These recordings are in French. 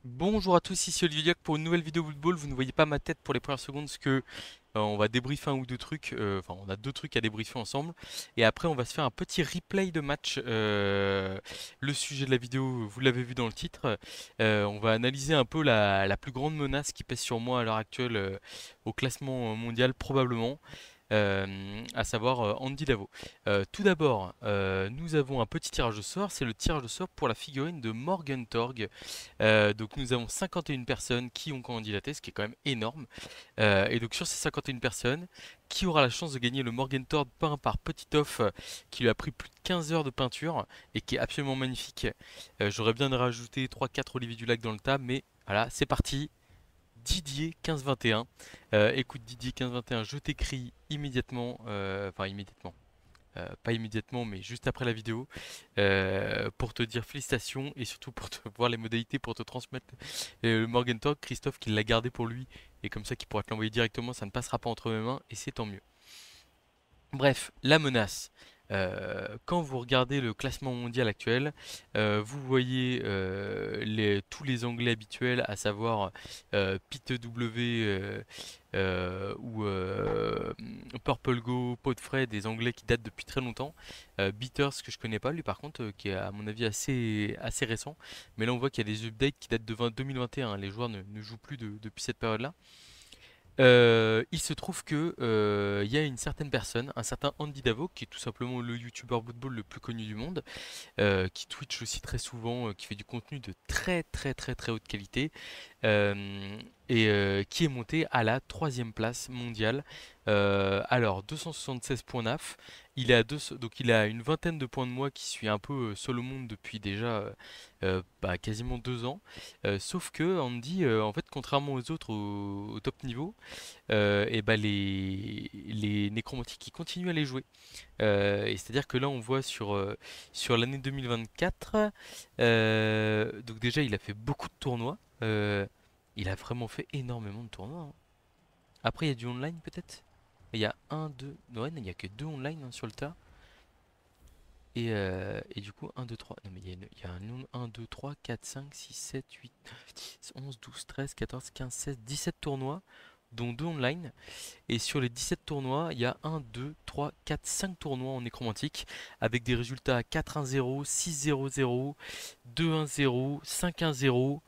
Bonjour à tous, ici Olivier Diac pour une nouvelle vidéo football. Vous ne voyez pas ma tête pour les premières secondes parce que on va débriefer un ou deux trucs. Enfin, on a deux trucs à débriefer ensemble. Et après, on va se faire un petit replay de match. Le sujet de la vidéo, vous l'avez vu dans le titre. On va analyser un peu la plus grande menace qui pèse sur moi à l'heure actuelle au classement mondial, probablement à savoir Andy Lavo. Tout d'abord, nous avons un petit tirage au sort, c'est le tirage au sort pour la figurine de Morgan Torg. Donc nous avons 51 personnes qui ont candidaté, ce qui est quand même énorme. Et donc sur ces 51 personnes, qui aura la chance de gagner le Morgan Torg peint par Petit Off, qui lui a pris plus de 15 heures de peinture et qui est absolument magnifique. J'aurais bien rajouté 3-4 Olivier Dulac dans le tas, mais voilà, c'est parti. Didier 1521. Écoute Didier 1521, je t'écris immédiatement, enfin immédiatement, pas immédiatement mais juste après la vidéo, pour te dire félicitations et surtout pour te voir les modalités pour te transmettre le Morgan Talk. Christophe qui l'a gardé pour lui et comme ça qu'il pourra te l'envoyer directement, ça ne passera pas entre mes mains et c'est tant mieux. Bref, la menace. Quand vous regardez le classement mondial actuel, vous voyez tous les Anglais habituels, à savoir Pete W ou Purple Go, Podfray, des Anglais qui datent depuis très longtemps. Beaters, que je connais pas, lui par contre, qui est à mon avis assez récent. Mais là on voit qu'il y a des updates qui datent de 2021. Les joueurs ne jouent plus depuis cette période-là. Il se trouve que il y a une certaine personne, un certain Andy Davo, qui est tout simplement le youtubeur football le plus connu du monde, qui Twitch aussi très souvent, qui fait du contenu de très très très très haute qualité, euh, et qui est monté à la troisième place mondiale. Alors 276 points naf, donc il a une vingtaine de points de moi qui suis un peu seul au monde depuis déjà quasiment 2 ans. Sauf que Andy, en fait, contrairement aux autres au top niveau, et bah les nécromantiques qui continuent à les jouer. Et c'est-à-dire que là, on voit sur l'année 2024, donc déjà, il a fait beaucoup de tournois. Il a vraiment fait énormément de tournois, hein. Après, il y a du online peut-être. Il y a un, deux. Ouais, il n'y a que deux online hein, sur le tas. Et du coup, un 2 3 Non, mais il y a un nombre 1, 2, 3, 4, 5, 6, 7, 8, 9, 10, 11, 12, 13, 14, 15, 16, 17 tournois, dont 2 online. Et sur les 17 tournois, il y a un 2 3 4 5 tournois en nécromantique avec des résultats 4-1-0, 6-0-0, 2-1-0, 5-1-0.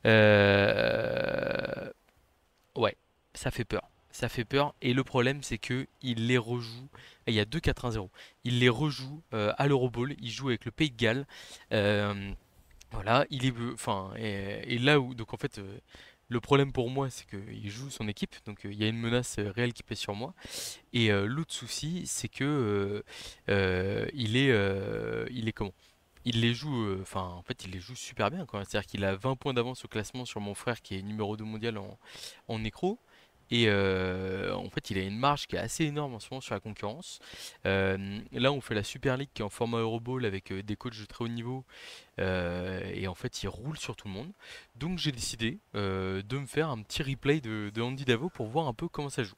Euh... Ouais, ça fait peur. Ça fait peur. Et le problème, c'est que il les rejoue. Et il y a 2 4-1-0. Il les rejoue à l'Euroball. Il joue avec le Pays de Galles. Euh, voilà, il est, enfin, et là où, donc en fait, le problème pour moi, c'est qu'il joue son équipe, donc il y a une menace réelle qui pèse sur moi. Et l'autre souci, c'est que il est comment? Il les joue, enfin, en fait, il les joue super bien, quoi. C'est-à-dire qu'il a 20 points d'avance au classement sur mon frère qui est numéro 2 mondial en nécro. Et en fait, il a une marge qui est assez énorme en ce moment sur la concurrence. Là, on fait la Super League qui est en format Euroball avec des coachs de très haut niveau. Et en fait, il roule sur tout le monde. Donc, j'ai décidé de me faire un petit replay de Andy Davo pour voir un peu comment ça joue.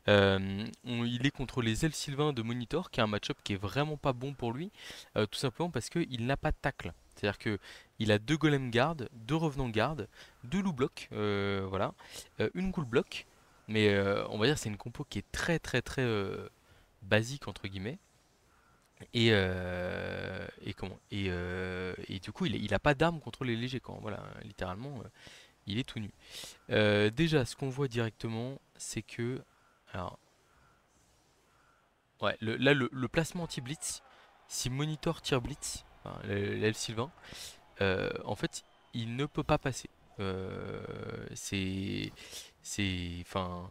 Il est contre les Elfes Sylvains de Monitor, qui est un match-up qui est vraiment pas bon pour lui, tout simplement parce qu'il n'a pas de tacle. C'est-à-dire que il a deux golem garde, deux revenants garde, deux loup blocs, voilà, une cool bloc, mais on va dire que c'est une compo qui est très très très basique entre guillemets. Et du coup il a pas d'arme contre les légers quand voilà littéralement il est tout nu. Déjà ce qu'on voit directement c'est que alors ouais là le placement anti-blitz, si Monitor tire blitz, enfin, l'elfe Sylvain, en fait il ne peut pas passer. C'est enfin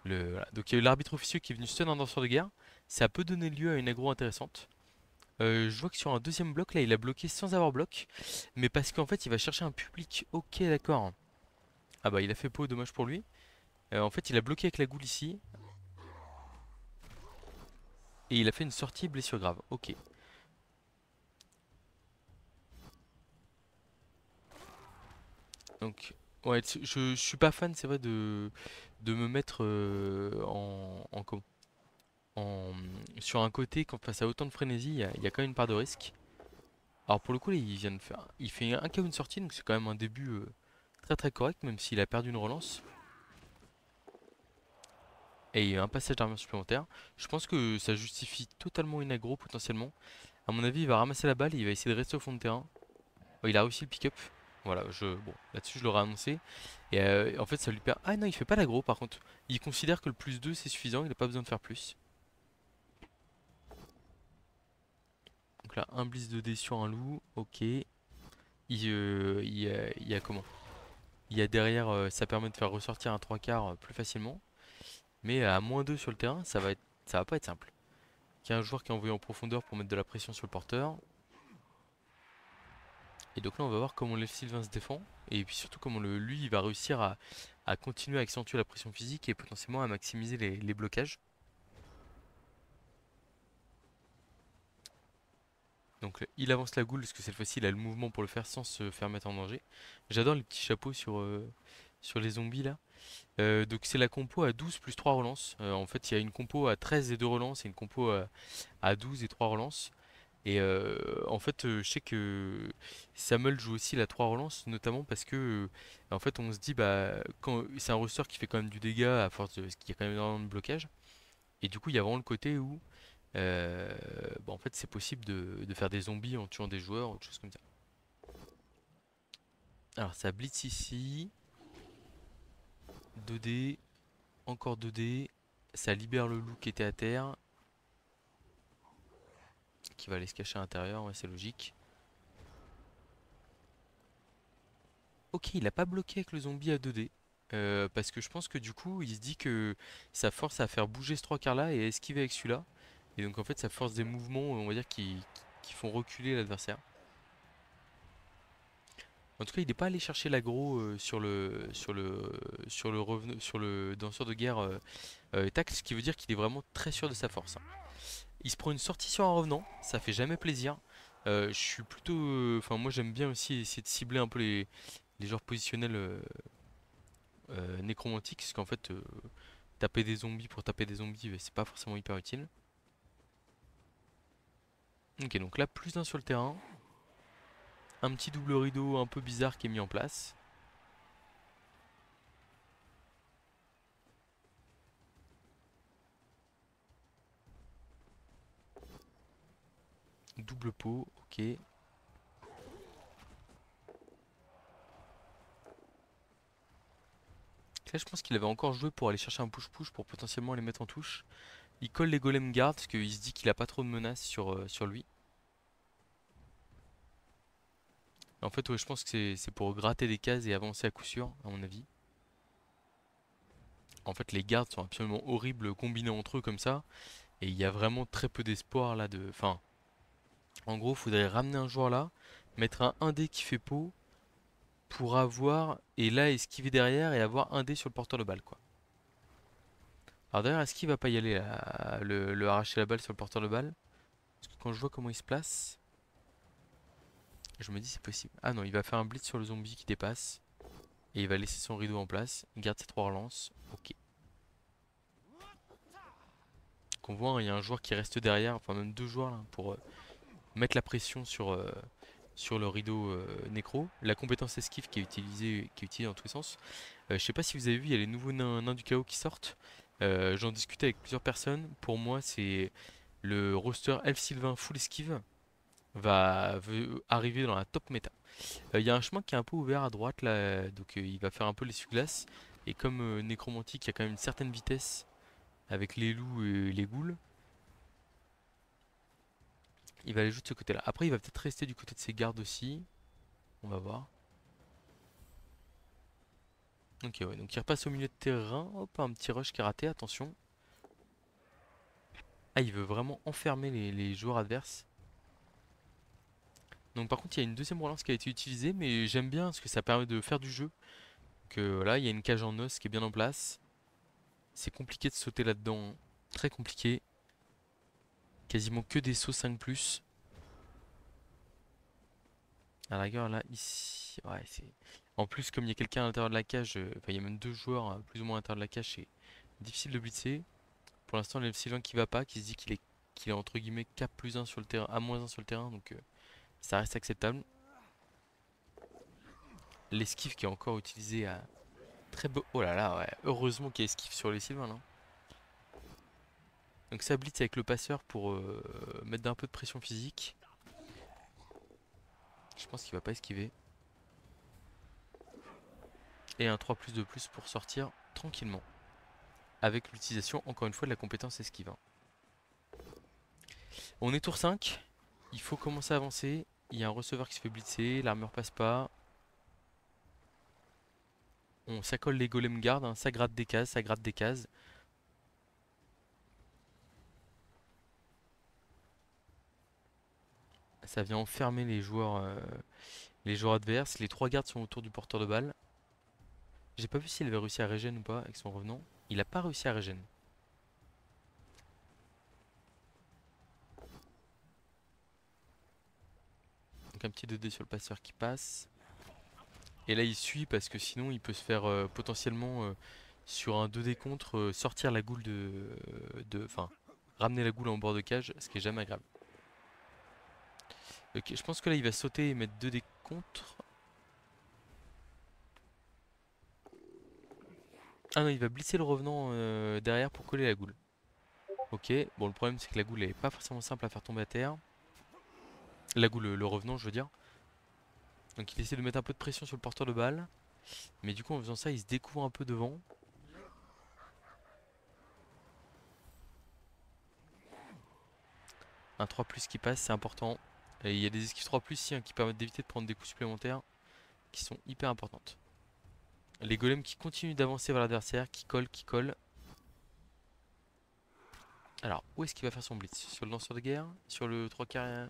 voilà. Donc il y a eu l'arbitre officieux qui est venu stun un danseur de guerre. Ça peut donner lieu à une aggro intéressante. Je vois que sur un deuxième bloc, là, il a bloqué sans avoir bloc. Mais parce qu'en fait, il va chercher un public. Ok, d'accord. Ah bah, il a fait peau, dommage pour lui. En fait, il a bloqué avec la goule ici. Et il a fait une sortie blessure grave. Ok. Donc, ouais, je suis pas fan, c'est vrai, de me mettre en- sur un côté quand face à autant de frénésie. Il y a quand même une part de risque. Alors, pour le coup, là, il fait un KO une sortie, donc c'est quand même un début très très correct, même s'il a perdu une relance. Et un passage d'armure supplémentaire. Je pense que ça justifie totalement une aggro potentiellement. À mon avis, il va ramasser la balle et il va essayer de rester au fond de terrain. Oh, il a réussi le pick-up. Voilà, bon, là-dessus je l'aurais annoncé. Et en fait, ça lui perd. Ah non, il fait pas l'aggro par contre. Il considère que le plus 2 c'est suffisant, il n'a pas besoin de faire plus. Donc là, un blitz 2D sur un loup, ok. Il y a comment? Il y a derrière, ça permet de faire ressortir un 3 quarts plus facilement. Mais à -2 sur le terrain, ça va pas être simple. Il y a un joueur qui est envoyé en profondeur pour mettre de la pression sur le porteur. Et donc là, on va voir comment l'elfe Sylvain se défend. Et puis surtout comment lui, il va réussir à continuer à accentuer la pression physique et potentiellement à maximiser les blocages. Donc il avance la goule parce que cette fois-ci, il a le mouvement pour le faire sans se faire mettre en danger. J'adore les petits chapeaux sur les zombies là. Donc c'est la compo à 12 plus 3 relances. En fait, il y a une compo à 13 et 2 relances et une compo à 12 et 3 relances. Et en fait, je sais que Samuel joue aussi la 3 relances, notamment parce que en fait, on se dit bah quand c'est un roster qui fait quand même du dégât à force de parce qu'il y a quand même énormément de blocage. Et du coup, il y a vraiment le côté où bah, en fait, c'est possible de faire des zombies en tuant des joueurs ou autre chose comme ça. Alors, ça blitz ici, 2D, encore 2D, ça libère le loup qui était à terre, qui va aller se cacher à l'intérieur, ouais, c'est logique. Ok, il a pas bloqué avec le zombie à 2D. Parce que je pense que du coup, il se dit que ça force à faire bouger ce 3 quarts là et à esquiver avec celui-là. Et donc en fait, ça force des mouvements, on va dire, qui font reculer l'adversaire. En tout cas, il n'est pas allé chercher l'aggro sur le danseur de guerre tac, ce qui veut dire qu'il est vraiment très sûr de sa force, hein. Il se prend une sortie sur un revenant, ça fait jamais plaisir. Je suis plutôt, enfin moi j'aime bien aussi essayer de cibler un peu les genres positionnels nécromantiques, parce qu'en fait taper des zombies pour taper des zombies, c'est pas forcément hyper utile. Ok, donc là plus d'un sur le terrain, un petit double rideau un peu bizarre qui est mis en place. Double pot, ok. Là, je pense qu'il avait encore joué pour aller chercher un push-push pour potentiellement les mettre en touche. Il colle les golems garde parce qu'il se dit qu'il a pas trop de menaces sur lui. En fait, ouais, je pense que c'est pour gratter des cases et avancer à coup sûr, à mon avis. En fait, les gardes sont absolument horribles combinés entre eux comme ça. Et il y a vraiment très peu d'espoir là de. Enfin, en gros, il faudrait ramener un joueur là, mettre un 1D qui fait peau pour avoir. Et là, esquiver derrière et avoir un dé sur le porteur de balle, quoi. Alors d'ailleurs, est-ce qu'il va pas y aller là, le arracher la balle sur le porteur de balle? Parce que quand je vois comment il se place, je me dis c'est possible. Ah non, il va faire un blitz sur le zombie qui dépasse. Et il va laisser son rideau en place. Il garde ses 3 relances. Ok. Qu'on voit, hein, il y a un joueur qui reste derrière, enfin même deux joueurs là, pour mettre la pression sur le rideau nécro. La compétence esquive qui est utilisée dans tous les sens. Je sais pas si vous avez vu, il y a les nouveaux nains du chaos qui sortent. J'en discutais avec plusieurs personnes. Pour moi, c'est le roster Elf Sylvain full esquive veut arriver dans la top méta. Il y a un chemin qui est un peu ouvert à droite là, donc il va faire un peu l'essuie-glace. Et comme Nécromantique, il y a quand même une certaine vitesse avec les loups et les ghouls. Il va aller juste de ce côté-là. Après, il va peut-être rester du côté de ses gardes aussi. On va voir. Ok, ouais, donc il repasse au milieu de terrain. Hop, un petit rush qui est raté, attention. Ah, il veut vraiment enfermer les joueurs adverses. Donc par contre, il y a une deuxième relance qui a été utilisée, mais j'aime bien parce que ça permet de faire du jeu. Que voilà, il y a une cage en os qui est bien en place. C'est compliqué de sauter là-dedans, hein. Très compliqué. Quasiment que des sauts 5+. À la rigueur, là, ici. Ouais, c'est. En plus, comme il y a quelqu'un à l'intérieur de la cage, enfin, il y a même deux joueurs plus ou moins à l'intérieur de la cage, c'est difficile de blitzer. Pour l'instant, il y a le Sylvain qui va pas, qui se dit qu'il est entre guillemets K plus un sur le terrain, A moins un sur le terrain, donc ça reste acceptable. L'esquive qui est encore utilisée à très beau. Oh là là, ouais. Heureusement qu'il y a esquive sur les Sylvains là. Donc ça blitz avec le passeur pour mettre un peu de pression physique. Je pense qu'il va pas esquiver. Et un 3 plus de plus pour sortir tranquillement. Avec l'utilisation encore une fois de la compétence esquive, hein. On est tour 5. Il faut commencer à avancer. Il y a un receveur qui se fait blitzer. L'armure passe pas. Ça colle les golems gardes, hein. Ça gratte des cases, ça gratte des cases. Ça vient enfermer les joueurs adverses. Les 3 gardes sont autour du porteur de balle. J'ai pas vu s'il avait réussi à régène ou pas avec son revenant. Il a pas réussi à régène. Donc un petit 2D sur le passeur qui passe. Et là il suit parce que sinon il peut se faire potentiellement sur un 2D contre sortir la goule enfin ramener la goule en bord de cage, ce qui est jamais agréable. Ok, je pense que là il va sauter et mettre 2D contre. Ah non, il va blitzer le revenant derrière pour coller la goule. Ok, bon le problème c'est que la goule est pas forcément simple à faire tomber à terre. La goule, le revenant je veux dire. Donc il essaie de mettre un peu de pression sur le porteur de balle. Mais du coup en faisant ça il se découvre un peu devant. Un 3 plus qui passe, c'est important. Et il y a des esquives 3 plus ici hein, qui permettent d'éviter de prendre des coups supplémentaires qui sont hyper importantes. Les golems qui continuent d'avancer vers l'adversaire, qui collent, qui collent. Alors, où est-ce qu'il va faire son blitz? Sur le lanceur de guerre? Sur le 3 quarts?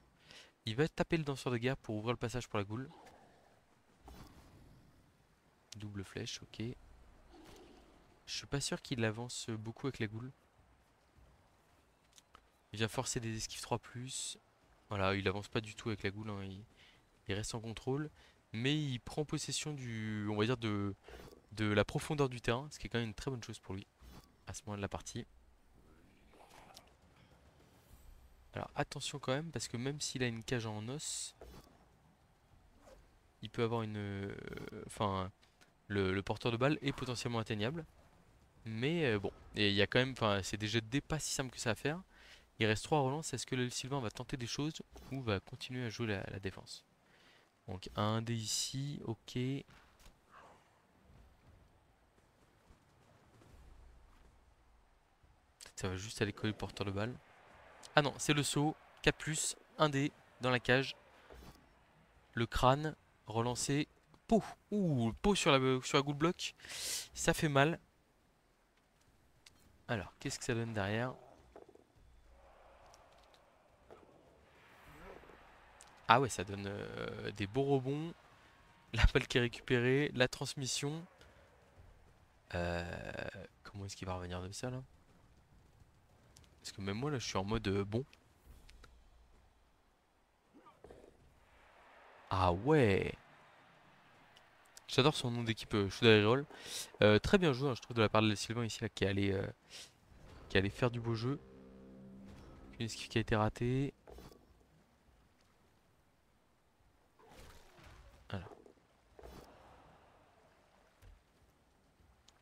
Il va taper le lanceur de guerre pour ouvrir le passage pour la goule. Double flèche, ok. Je suis pas sûr qu'il avance beaucoup avec la goule. Il vient forcer des esquives 3 plus. Voilà, il avance pas du tout avec la goule, hein, il reste en contrôle. Mais il prend possession du, on va dire de la profondeur du terrain, ce qui est quand même une très bonne chose pour lui à ce moment de la partie. Alors attention quand même, parce que même s'il a une cage en os, il peut avoir une... Enfin, le porteur de balle est potentiellement atteignable. Mais bon, et il y a quand même... Enfin, c'est des jets de dés pas si simple que ça à faire. Il reste 3 relances, est-ce que le Sylvain va tenter des choses ou va continuer à jouer la défense? Donc un dé ici, ok. Ça va juste aller coller le porteur de balle. Ah non, c'est le saut, 4 plus, 1 dé dans la cage. Le crâne, relancé. Pou. Ouh, pot sur la goule bloc. Ça fait mal. Alors, qu'est-ce que ça donne derrière? Ah ouais, ça donne des beaux rebonds. La balle qui est récupérée, la transmission. Euh, Comment est-ce qu'il va revenir de ça là? Parce que même moi là, je suis en mode bon. Ah ouais! J'adore son nom d'équipe, Shoot Très bien joué, hein, je trouve, de la part de Sylvain ici là, qui allait faire du beau jeu. Une esquive qui a été ratée. Alors,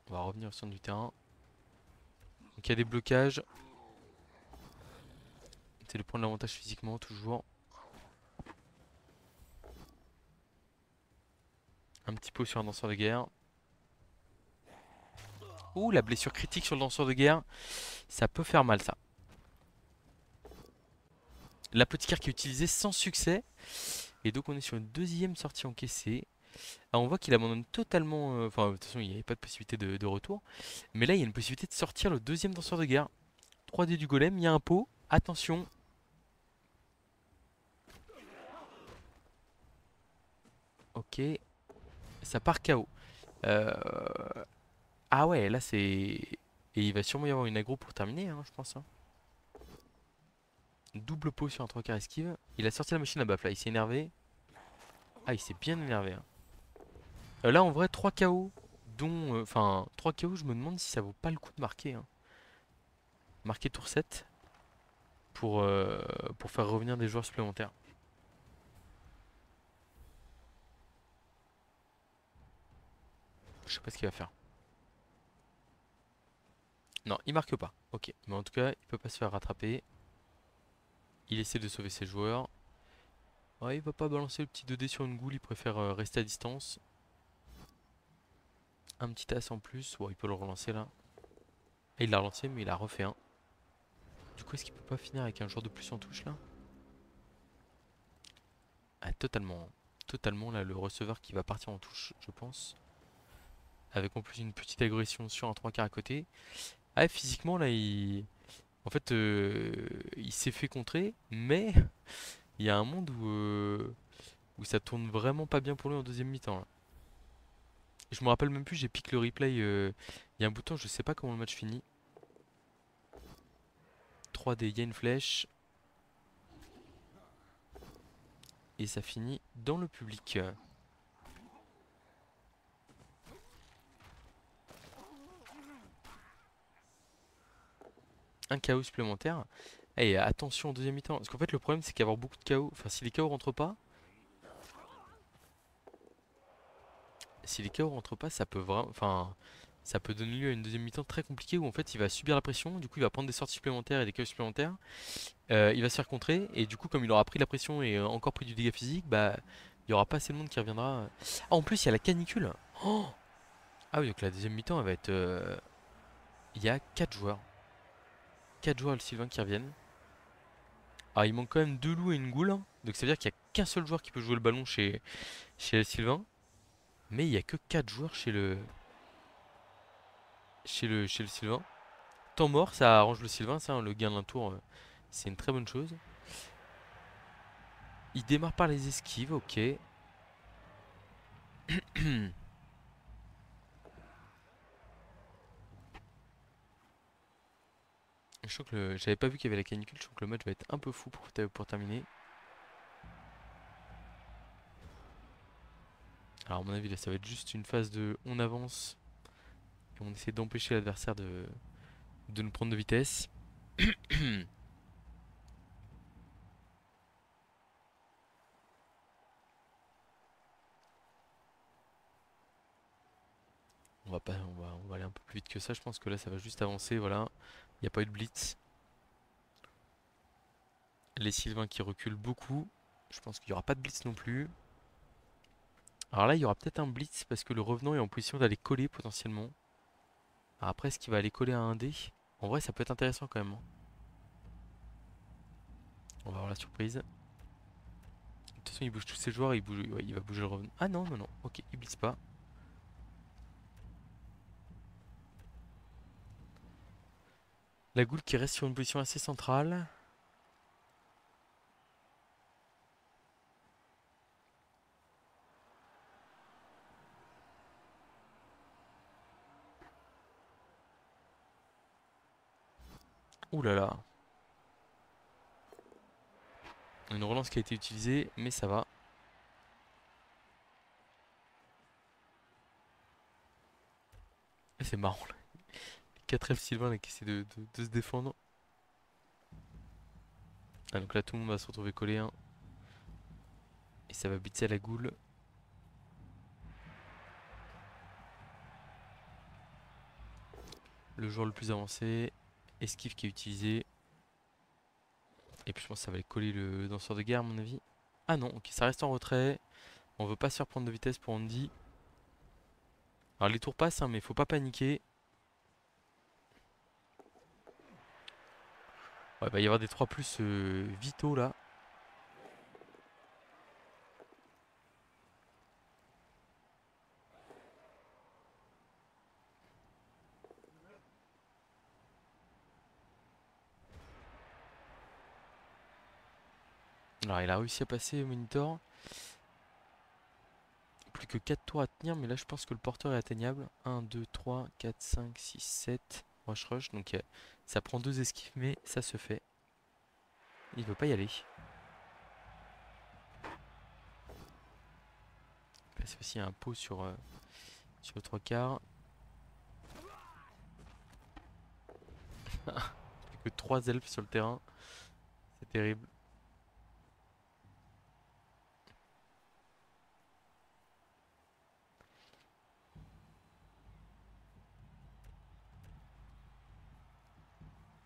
on va revenir au centre du terrain. Donc il y a des blocages. C'est de prendre l'avantage physiquement, toujours. Un petit peu sur un danseur de guerre. Ouh, la blessure critique sur le danseur de guerre. Ça peut faire mal, ça. L'apothicaire qui est utilisé sans succès. Et donc on est sur une deuxième sortie encaissée. Ah, on voit qu'il abandonne totalement... Enfin, de toute façon, il n'y avait pas de possibilité de retour. Mais là, il y a une possibilité de sortir le deuxième danseur de guerre. 3D du golem, il y a un pot. Attention. Ok. Ça part KO. Euh, Ah ouais, là c'est... Et il va sûrement y avoir une aggro pour terminer, hein, je pense, hein. Double pot sur un 3 quarts esquive. Il a sorti la machine à baffe là, il s'est énervé. Ah, il s'est bien énervé, hein. Là, en vrai, 3 KO, dont... Enfin, 3 KO, je me demande si ça vaut pas le coup de marquer, hein. Marquer tour 7 pour faire revenir des joueurs supplémentaires. je sais pas ce qu'il va faire. Non, il marque pas. Ok, mais en tout cas, il peut pas se faire rattraper. Il essaie de sauver ses joueurs. Ouais, il va pas balancer le petit 2D sur une goule, il préfère rester à distance. Un petit as en plus. Bon, il peut le relancer là. Et il l'a relancé, mais il a refait un. Du coup, est-ce qu'il peut pas finir avec un joueur de plus en touche là? Ah, totalement. Totalement, là, le receveur qui va partir en touche, je pense. Avec en plus une petite agression sur un 3 quarts à côté. Ah, physiquement, là, en fait, il s'est fait contrer, mais il y a un monde où ça tourne vraiment pas bien pour lui en deuxième mi-temps, là. Je me rappelle même plus, j'ai piqué le replay il y a un bout de temps, je sais pas comment le match finit. 3D, il y a une flèche. Et ça finit dans le public. Un KO supplémentaire. Et attention en deuxième mi-temps. Parce qu'en fait, le problème, c'est qu'avoir beaucoup de KO. Enfin, si les KO rentrent pas. Si les KO rentrent pas, ça peut vraiment. Enfin, ça peut donner lieu à une deuxième mi-temps très compliquée où en fait, il va subir la pression. Du coup, il va prendre des sorties supplémentaires et des KO supplémentaires. Il va se faire contrer. Et du coup, comme il aura pris la pression et encore pris du dégât physique, bah. Il y aura pas assez de monde qui reviendra. Ah, en plus, il y a la canicule. Oh, ah oui, donc la deuxième mi-temps, elle va être. Il y a 4 joueurs. 4 joueurs, le Sylvain, qui reviennent. Ah, il manque quand même deux loups et une goule, hein. Donc ça veut dire qu'il n'y a qu'un seul joueur qui peut jouer le ballon chez le Sylvain. Mais il n'y a que 4 joueurs chez le Sylvain. Temps mort, ça arrange le Sylvain, ça, hein, le gain d'un tour, c'est une très bonne chose. Il démarre par les esquives, ok. Je sens que j'avais pas vu qu'il y avait la canicule, je sens que le match va être un peu fou pour terminer. Alors à mon avis là ça va être juste une phase de on avance et on essaie d'empêcher l'adversaire de nous prendre de vitesse. On va pas, on va aller un peu plus vite que ça. Je pense que là, ça va juste avancer. Voilà. Il n'y a pas eu de blitz. Les Sylvains qui reculent beaucoup. Je pense qu'il n'y aura pas de blitz non plus. Alors là, il y aura peut-être un blitz parce que le revenant est en position d'aller coller potentiellement. Alors après, est-ce qu'il va aller coller à un dé? En vrai, ça peut être intéressant quand même, hein. On va voir la surprise. De toute façon, il bouge tous ses joueurs. Ouais, il va bouger le revenant. Ah non, non, non. Ok, il blitz pas. La goule qui reste sur une position assez centrale. Ouh là là. Une relance qui a été utilisée, mais ça va. C'est marrant là. Les 4 F Sylvain là, qui essaient de se défendre. Ah, donc là, tout le monde va se retrouver collé, hein. Et ça va blitzer à la goule. Le joueur le plus avancé. Esquive qui est utilisé. Et puis je pense que ça va aller coller le danseur de guerre à mon avis. Ah non, ok, ça reste en retrait. On veut pas se faire prendre de vitesse pour Andy. Alors les tours passent, hein, mais faut pas paniquer. Ouais, il va y avoir des 3 plus vitaux là. Alors il a réussi à passer au monitor. Plus que 4 tours à tenir, mais là je pense que le porteur est atteignable. 1, 2, 3, 4, 5, 6, 7. Rush rush, donc ça prend 2 esquives, mais ça se fait. Il veut pas y aller. Là, c'est aussi un pot sur le 3 quarts. Plus que 3 elfes sur le terrain. C'est terrible.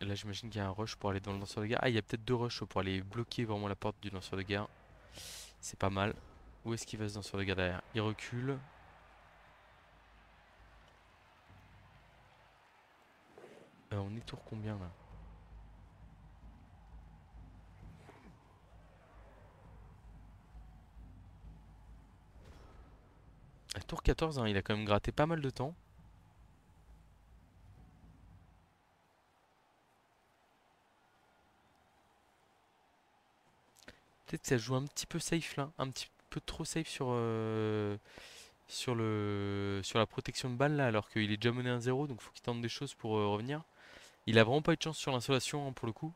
Là, j'imagine qu'il y a un rush pour aller dans le lanceur de guerre. Ah, il y a peut-être deux rushs pour aller bloquer vraiment la porte du lanceur de guerre. C'est pas mal. Où est-ce qu'il va ce lanceur de guerre derrière? Il recule. On est tour combien là? Tour 14, hein, il a quand même gratté pas mal de temps. Peut-être que ça joue un petit peu safe là, un petit peu trop safe sur la protection de balle là, alors qu'il est déjà mené 1-0, donc faut qu'il tente des choses pour revenir. Il a vraiment pas eu de chance sur l'installation hein, pour le coup.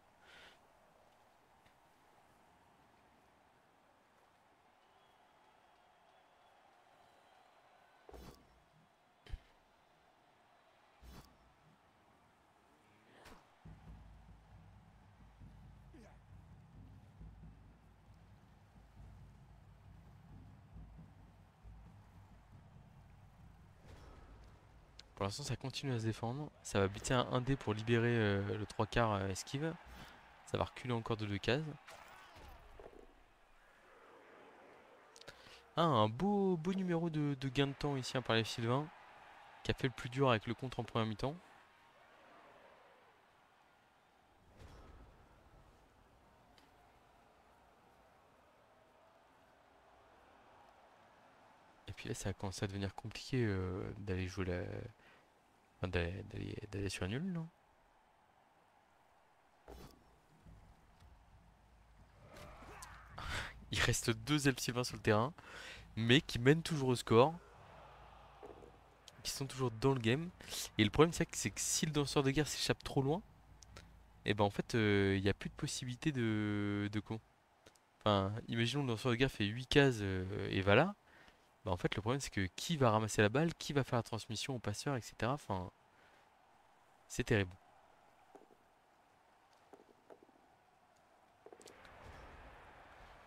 Pour l'instant ça continue à se défendre. Ça va buter un 1D pour libérer le 3 quarts esquive. Ça va reculer encore de 2 cases. Ah, un beau numéro de gain de temps ici hein, par les Sylvain, qui a fait le plus dur avec le contre en première mi-temps. Et puis là, ça a commencé à devenir compliqué d'aller jouer la. Enfin, d'aller sur un nul, non? Il reste deux elfes Sylvains sur le terrain, mais qui mènent toujours au score, qui sont toujours dans le game. Et le problème, c'est que si le danseur de guerre s'échappe trop loin, et ben en fait, il n'y a plus de possibilité de con. Enfin, imaginons le danseur de guerre fait 8 cases et va là. Bah en fait, le problème, c'est que qui va ramasser la balle, qui va faire la transmission au passeur, etc. Enfin, c'est terrible.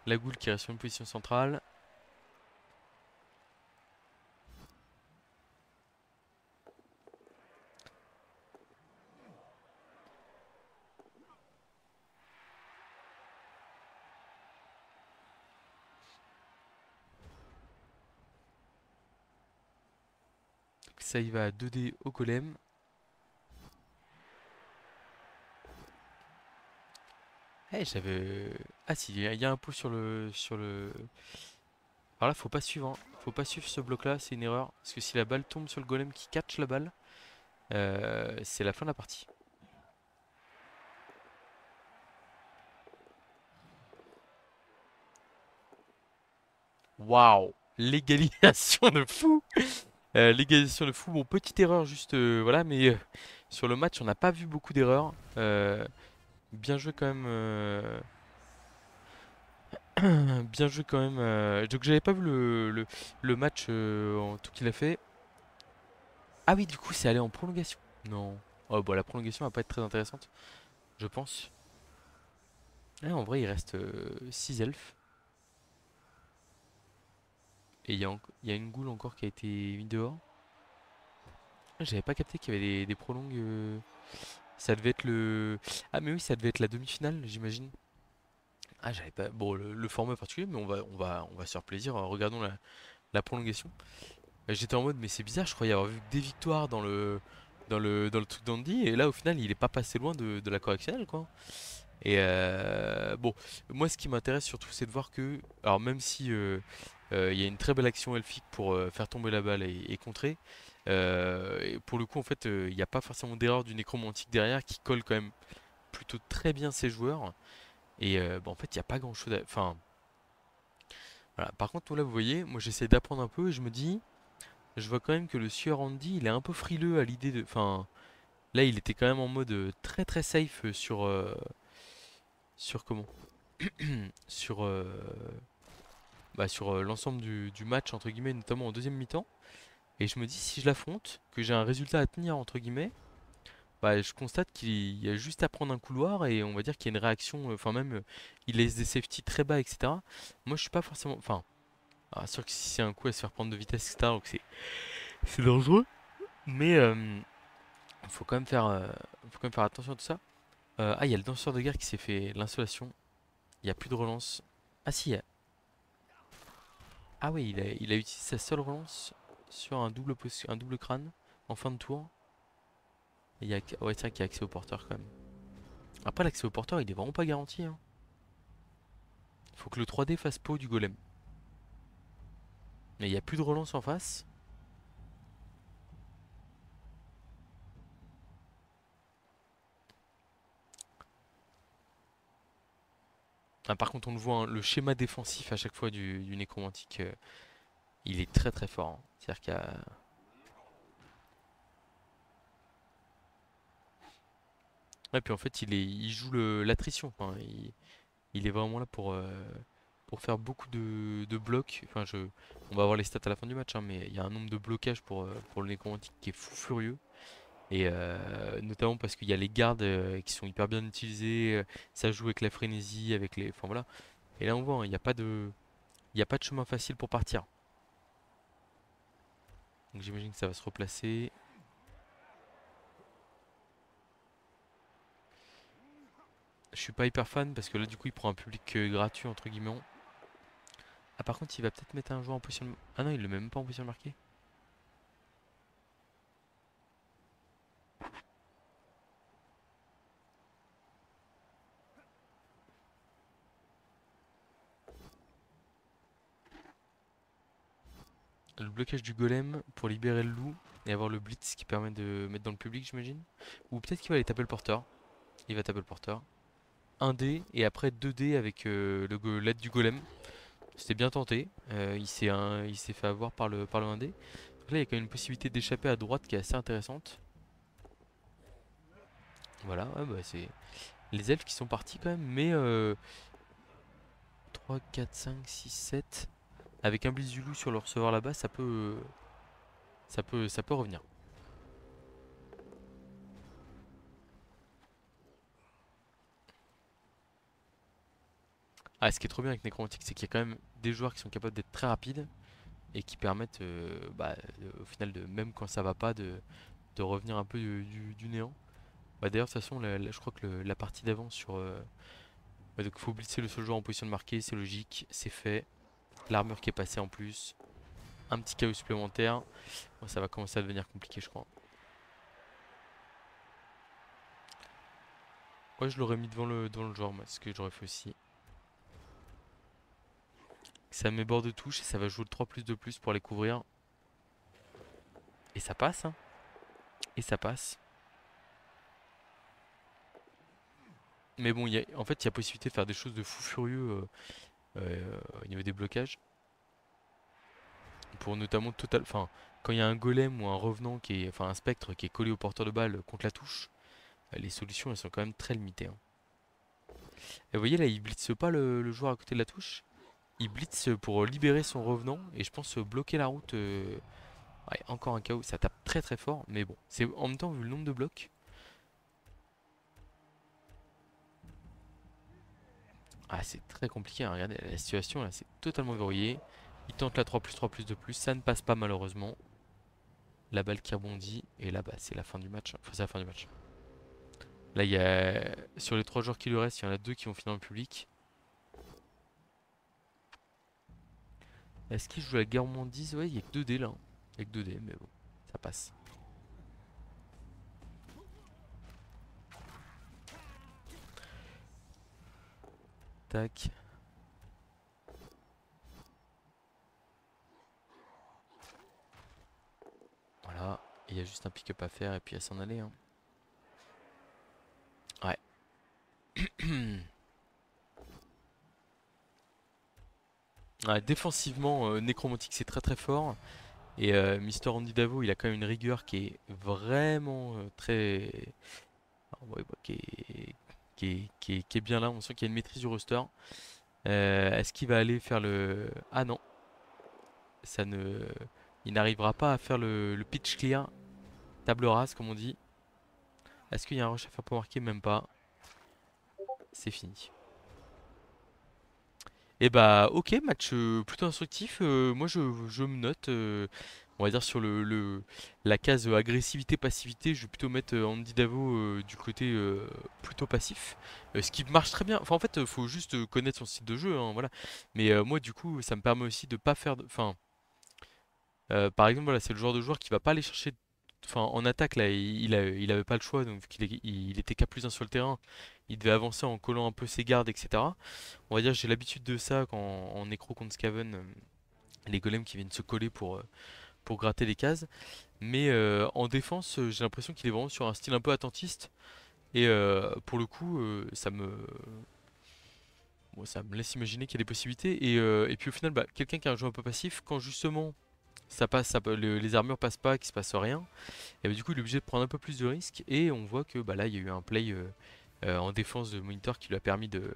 La goule qui reste sur une position centrale. Ça y va à 2D au golem. Eh, j'avais. Ah si, il y a un pot sur le. Alors là, faut pas suivre, hein. Faut pas suivre ce bloc-là, c'est une erreur. Parce que si la balle tombe sur le golem qui catch la balle, c'est la fin de la partie. Waouh! L'égalisation de fou! L'égalisation de fou. Bon, petite erreur juste, voilà, mais sur le match, on n'a pas vu beaucoup d'erreurs. Bien joué quand même. Bien joué quand même. Donc j'avais pas vu le match en tout qu'il a fait. Ah oui, du coup, c'est allé en prolongation. Non. Oh, bah la prolongation va pas être très intéressante, je pense. En vrai, il reste 6 elfes. Et il y a une goule encore qui a été mise dehors. Ah, j'avais pas capté qu'il y avait des prolongues. Ça devait être le. Ah, mais oui, ça devait être la demi-finale, j'imagine. Ah, j'avais pas. Bon, le format particulier, mais on va se faire plaisir. Regardons la prolongation. J'étais en mode, mais c'est bizarre, je croyais avoir vu que des victoires dans le truc d'Andy. Et là, au final, il est pas passé loin de la correctionnelle, quoi. Et bon, moi ce qui m'intéresse surtout c'est de voir que, alors même si il y a une très belle action elfique pour faire tomber la balle et contrer, et pour le coup en fait il n'y a pas forcément d'erreur du nécromantique derrière qui colle quand même plutôt très bien ses joueurs. Et bah, en fait il n'y a pas grand chose à. Enfin voilà. Par contre là vous voyez, moi j'essaie d'apprendre un peu et je me dis, je vois quand même que le sieur Andy il est un peu frileux à l'idée de. Enfin là il était quand même en mode très très safe sur comment? Sur sur l'ensemble du match, entre guillemets, notamment en deuxième mi-temps. Et je me dis, si je l'affronte, que j'ai un résultat à tenir, entre guillemets, bah, je constate qu'il y a juste à prendre un couloir et on va dire qu'il y a une réaction, enfin même, il laisse des safety très bas, etc. Moi, je suis pas forcément. Enfin, sûr que si c'est un coup à se faire prendre de vitesse, etc., donc c'est dangereux. Mais faut quand même faire attention à tout ça. Ah, il y a le danseur de guerre qui s'est fait l'insolation. Il n'y a plus de relance. Ah si, ah oui, il a utilisé sa seule relance sur un double crâne en fin de tour. Et ouais, c'est vrai qu'il y a accès au porteur quand même. Après, l'accès au porteur, il est vraiment pas garanti, hein. Faut que le 3D fasse peau du golem. Mais il n'y a plus de relance en face. Ah, par contre, on le voit, hein, le schéma défensif à chaque fois du nécromantique, il est très très fort, hein. C'est-à-dire qu'il y a... Ouais, puis en fait, il joue l'attrition. Enfin, il est vraiment là pour faire beaucoup de blocs. Enfin, on va voir les stats à la fin du match, hein, mais il y a un nombre de blocages pour le nécromantique qui est fou furieux. Et notamment parce qu'il y a les gardes qui sont hyper bien utilisés, ça joue avec la frénésie, avec les. Enfin voilà. Et là on voit, hein, il y a pas de chemin facile pour partir. Donc j'imagine que ça va se replacer. Je suis pas hyper fan parce que là du coup il prend un public gratuit entre guillemets. Ah par contre il va peut-être mettre un joueur en position. Ah non il le met même pas en position marquée. Le blocage du golem pour libérer le loup et avoir le blitz qui permet de mettre dans le public j'imagine. Ou peut-être qu'il va aller taper le porteur. Il va taper le porteur. Un dé et après 2 dés avec l'aide du golem. C'était bien tenté. Il s'est fait avoir par le 1D. Donc là, il y a quand même une possibilité d'échapper à droite qui est assez intéressante. Voilà, ouais, bah, c'est les elfes qui sont partis quand même. Mais 3, 4, 5, 6, 7. Avec un Blitz du loup sur le receveur là-bas, ça peut revenir. Ah, ce qui est trop bien avec Necromantic, c'est qu'il y a quand même des joueurs qui sont capables d'être très rapides et qui permettent, au final, même quand ça va pas, de revenir un peu du néant. Bah, d'ailleurs, de toute façon, je crois que la partie d'avant sur. Ouais, donc, faut blitzer le seul joueur en position de marquer, c'est logique, c'est fait. L'armure qui est passée en plus. Un petit KO supplémentaire. Bon, ça va commencer à devenir compliqué, je crois. Ouais, je l'aurais mis devant le joueur, moi, ce que j'aurais fait aussi. Ça met bord de touche et ça va jouer le 3 plus 2 plus pour les couvrir. Et ça passe, hein. Et ça passe. Mais bon, en fait, il y a possibilité de faire des choses de fou furieux au niveau des blocages. Pour notamment total. Enfin, quand il y a un golem ou un revenant enfin un spectre qui est collé au porteur de balle contre la touche, les solutions elles sont quand même très limitées, hein. Et vous voyez là, il blitze pas le joueur à côté de la touche. Il blitz pour libérer son revenant et je pense bloquer la route. Ouais, encore un KO, ça tape très très fort, mais bon, c'est en même temps vu le nombre de blocs. Ah, c'est très compliqué, hein. Regardez la situation là, c'est totalement verrouillé. Il tente la 3 plus 2 plus, ça ne passe pas malheureusement. La balle qui rebondit et là bah c'est la fin du match, hein. Enfin c'est la fin du match. Là il y a sur les 3 joueurs qui lui restent, il y en a 2 qui vont finir dans le public. Est-ce qu'il joue la gourmandise? Ouais, il y a que 2 dés là, hein. Il y a que 2 dés, mais bon, ça passe. Tac. Voilà. Il y a juste un pick-up à faire et puis à s'en aller, hein. Ouais. Ouais, défensivement, Necromantic c'est très très fort. Et Mister Andy Davo, il a quand même une rigueur qui est vraiment très. Ouais, bah, qui est bien là. On sent qu'il y a une maîtrise du roster. Est-ce qu'il va aller faire le. Ah non, ça ne. Il n'arrivera pas à faire le pitch clear, table rase comme on dit. Est-ce qu'il y a un rush à faire pour marquer? Même pas. C'est fini. Et bah ok, match plutôt instructif. Moi je me note. on va dire sur la case agressivité, passivité, je vais plutôt mettre Andy Davo du côté plutôt passif. Ce qui marche très bien. Enfin, en fait, faut juste connaître son style de jeu, hein, voilà. Mais moi, du coup, ça me permet aussi de pas faire. Enfin, par exemple, voilà, c'est le genre de joueur qui va pas aller chercher. Enfin, en attaque, là, il avait pas le choix, donc il était qu'à plus un sur le terrain. Il devait avancer en collant un peu ses gardes, etc. On va dire, j'ai l'habitude de ça quand en nécro contre Skaven, les golems qui viennent se coller pour gratter les cases. Mais en défense, j'ai l'impression qu'il est vraiment sur un style un peu attentiste. Et pour le coup, bon, ça me laisse imaginer qu'il y a des possibilités. Et puis au final, bah, quelqu'un qui a un jeu un peu passif, quand justement ça passe, les armures passent pas, qu'il se passe rien, et bah, du coup il est obligé de prendre un peu plus de risques. Et on voit que bah, là il y a eu un play en défense de Monitor qui lui a permis de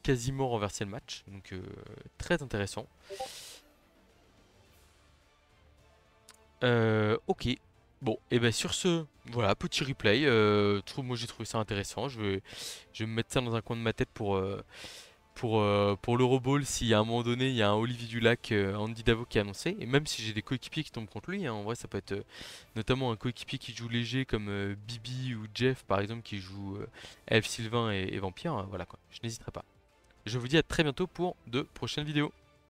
quasiment renverser le match. Donc très intéressant. Ok. Bon, et ben sur ce, voilà, petit replay. Moi j'ai trouvé ça intéressant. Je vais me mettre ça dans un coin de ma tête pour l'Euroball. Si à un moment donné il y a un Olivier Dulac, Andy Davo qui est annoncé, et même si j'ai des coéquipiers qui tombent contre lui, hein, en vrai ça peut être notamment un coéquipier qui joue léger comme Bibi ou Jeff par exemple qui joue Elf Sylvain et Vampire. Voilà quoi, je n'hésiterai pas. Je vous dis à très bientôt pour de prochaines vidéos.